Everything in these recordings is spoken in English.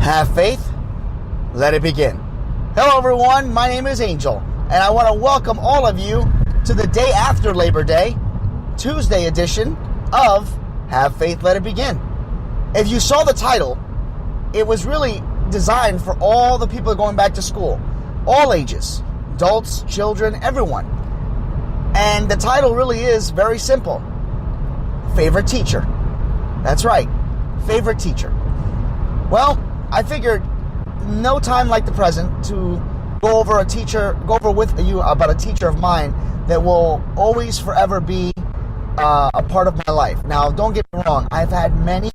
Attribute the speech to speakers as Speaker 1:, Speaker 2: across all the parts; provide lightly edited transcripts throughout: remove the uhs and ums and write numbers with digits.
Speaker 1: Have faith, let it begin. Hello everyone, my name is Angel, and I want to welcome all of you to the day after Labor Day, Tuesday edition of Have Faith, Let It Begin. If you saw the title, it was really designed for all the people going back to school, all ages, adults, children, everyone. And the title really is very simple. Favorite teacher. That's right, favorite teacher. Well, I figured no time like the present to go over with you about a teacher of mine that will always forever be a part of my life. Now, don't get me wrong, I've had many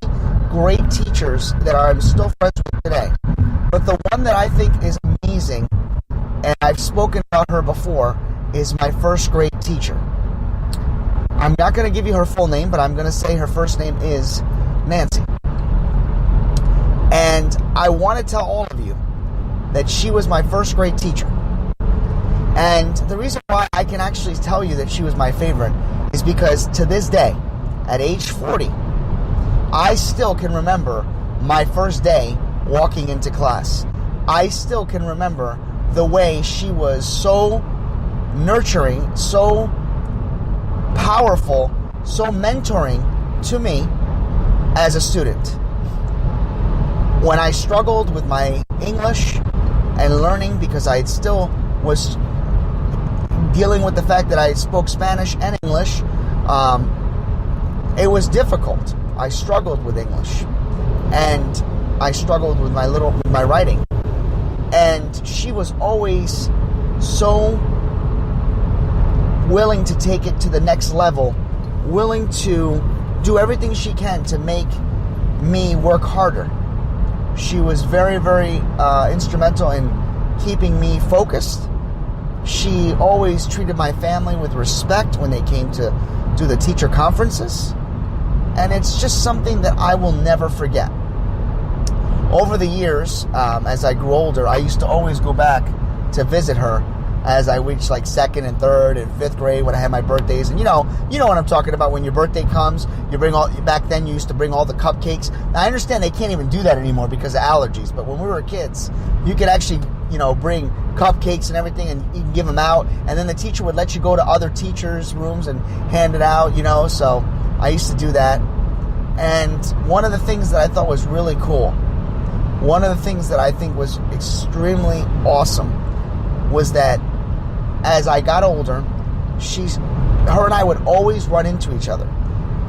Speaker 1: great teachers that I'm still friends with today. But the one that I think is amazing, and I've spoken about her before, is my first grade teacher. I'm not going to give you her full name, but I'm going to say her first name is Nancy. And I want to tell all of you that she was my first grade teacher. And the reason why I can actually tell you that she was my favorite is because to this day, at age 40, I still can remember my first day walking into class. I still can remember the way she was so nurturing, so powerful, so mentoring to me as a student. When I struggled with my English and learning, because I still was dealing with the fact that I spoke Spanish and English, it was difficult. I struggled with English, and I struggled with my writing. And she was always so willing to take it to the next level, willing to do everything she can to make me work harder. She was very, very instrumental in keeping me focused. She always treated my family with respect when they came to do the teacher conferences. And it's just something that I will never forget. Over the years, as I grew older, I used to always go back to visit her as I reached like 2nd and 3rd and 5th grade when I had my birthdays. And you know what I'm talking about. When your birthday comes, back then you used to bring all the cupcakes. Now, I understand they can't even do that anymore because of allergies, but when we were kids, you could actually, bring cupcakes and everything and you can give them out, and then the teacher would let you go to other teachers' rooms and hand it out, so I used to do that. And one of the things that I thought was really cool, one of the things that I think was extremely awesome, was that as I got older, her and I would always run into each other.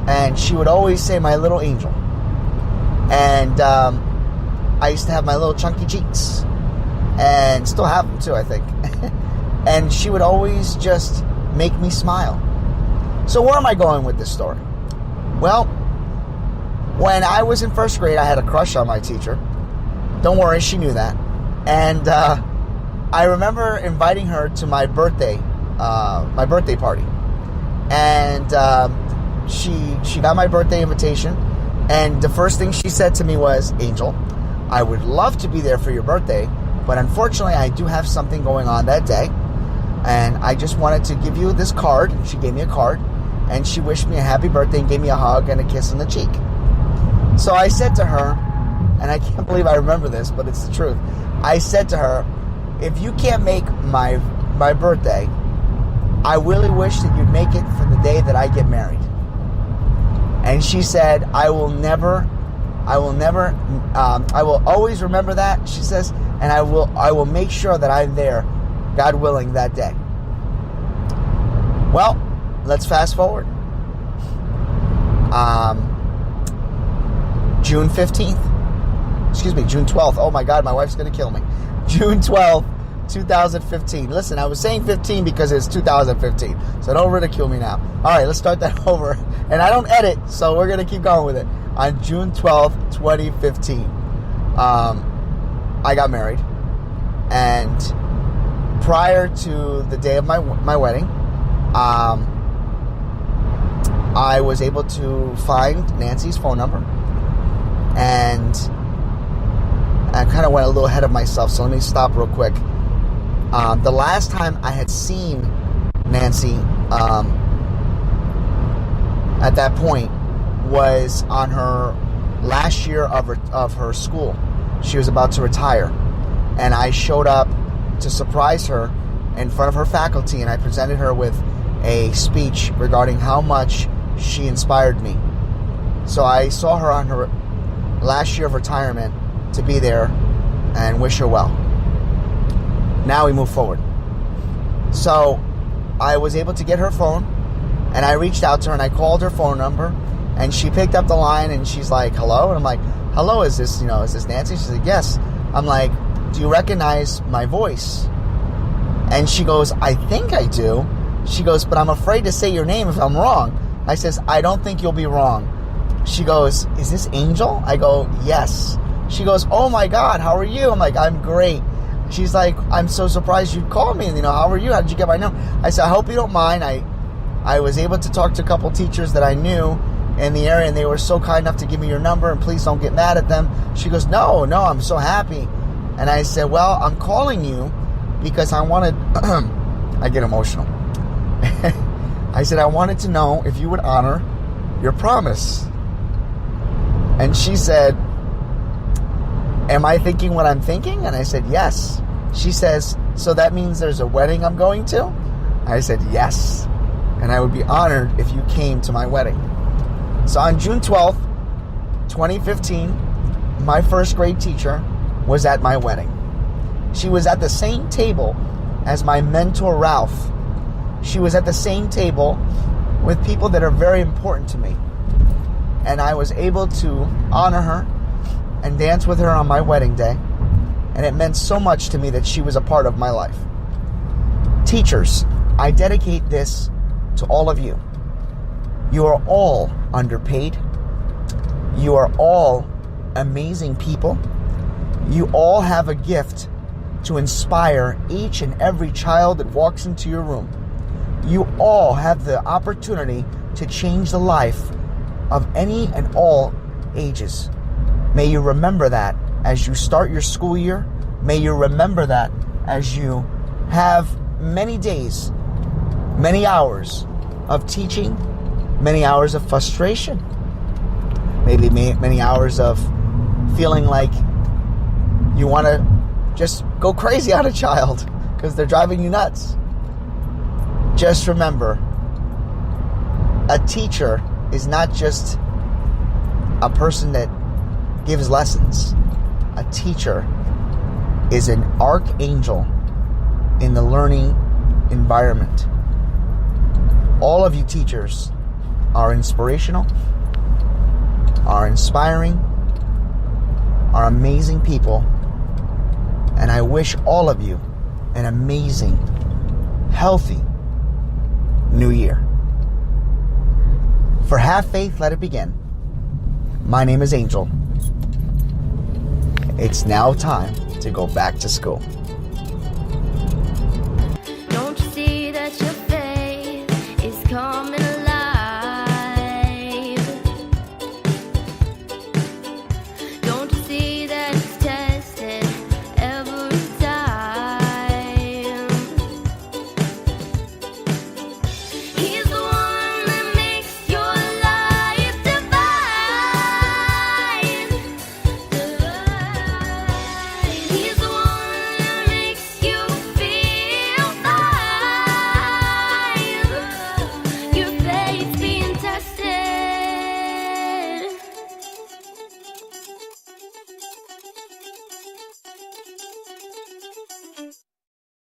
Speaker 1: And she would always say, "My little angel." And I used to have my little chunky cheeks. And still have them too, I think. And she would always just make me smile. So where am I going with this story? Well, when I was in 1st grade, I had a crush on my teacher. Don't worry, she knew that. And I remember inviting her to my birthday party. And she got my birthday invitation. And the first thing she said to me was, "Angel, I would love to be there for your birthday, but unfortunately I do have something going on that day. And I just wanted to give you this card." And she gave me a card. And she wished me a happy birthday and gave me a hug and a kiss on the cheek. So I said to her, and I can't believe I remember this, but it's the truth. I said to her, "If you can't make my birthday, I really wish that you'd make it for the day that I get married." And she said, I will always remember that," she says, "and I will make sure that I'm there, God willing, that day." Well, let's fast forward. June 12th. Oh my God, my wife's going to kill me. June 12th, 2015. Listen, I was saying 15 because it's 2015, so don't ridicule me now. All right, let's start that over. And I don't edit, so we're going to keep going with it. On June 12th, 2015, I got married. And prior to the day of my wedding, I was able to find Nancy's phone number. And I kind of went a little ahead of myself, so let me stop real quick. The last time I had seen Nancy at that point was on her last year of her school. she was about to retire. And I showed up to surprise her in front of her faculty, and I presented her with a speech regarding how much she inspired me. So I saw her on her last year of retirement to be there and wish her well. Now we move forward. So I was able to get her phone, and I reached out to her and I called her phone number, and she picked up the line and she's like, hello? And I'm like, hello, is this Nancy? She's like, yes. I'm like, do you recognize my voice? And she goes, I think I do. She goes, but I'm afraid to say your name if I'm wrong. I says, I don't think you'll be wrong. She goes, is this Angel? I go, yes. She goes, oh my God, how are you? I'm like, I'm great. She's like, I'm so surprised you called me. How are you? How did you get my number? I said, I hope you don't mind. I was able to talk to a couple teachers that I knew in the area, and they were so kind enough to give me your number, and please don't get mad at them. She goes, no, I'm so happy. And I said, well, I'm calling you because I wanted, I get emotional. I said, I wanted to know if you would honor your promise. And she said, am I thinking what I'm thinking? And I said, yes. She says, so that means there's a wedding I'm going to? I said, yes. And I would be honored if you came to my wedding. So on June 12th, 2015, my first grade teacher was at my wedding. She was at the same table as my mentor, Ralph. She was at the same table with people that are very important to me. And I was able to honor her and dance with her on my wedding day. And it meant so much to me that she was a part of my life. Teachers, I dedicate this to all of you. You are all underpaid. You are all amazing people. You all have a gift to inspire each and every child that walks into your room. You all have the opportunity to change the life of any and all ages. May you remember that as you start your school year. May you remember that as you have many days, many hours of teaching, many hours of frustration, maybe many hours of feeling like you want to just go crazy on a child because they're driving you nuts. Just remember, a teacher is not just a person that gives lessons. A teacher is an archangel in the learning environment. All of you teachers are inspirational, are inspiring, are amazing people, and I wish all of you an amazing, healthy New Year. For Have Faith, Let It Begin. My name is Angel. It's now time to go back to school.